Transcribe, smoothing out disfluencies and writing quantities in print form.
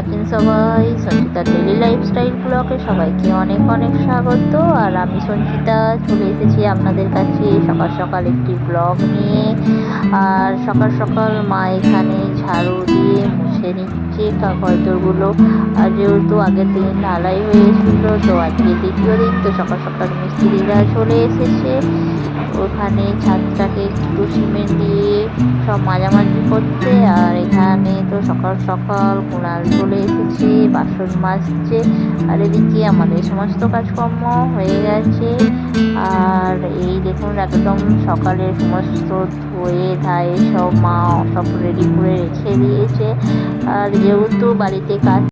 আছেন সবাই? Sanchita daily lifestyle ব্লগে সবাইকে অনেক অনেক স্বাগত। আর আমি সঞ্চিতা চলে এসেছি আপনাদের কাছে সকাল সকাল একটি ব্লগ নিয়ে। আর সকাল সকাল মা এখানে ঝাড়ু দিয়ে মুছে নিচ্ছে কাগজগুলো। আর যেহেতু আগের দিন ঢালাই হয়েছিল, তো আজকে দ্বিতীয় দিন, তো সকাল সকাল মিস্ত্রিরা চলে এসেছে। ওখানে ছাদটাকে একটু সিমেন্ট দিয়ে সব মাঝামাঝি করছে। আর এখানে তো সকাল সকাল কুণাল চলে এসেছে, বাসন মাজছে। আর এদিকে আমাদের সমস্ত কাজকর্ম হয়ে গেছে। আর এই দেখুন একদম সকালের সমস্ত ধুয়ে ধায়ে সব মা সব রেডি করে রেখে দিয়েছে। আর যেহেতু বাড়িতে কাজ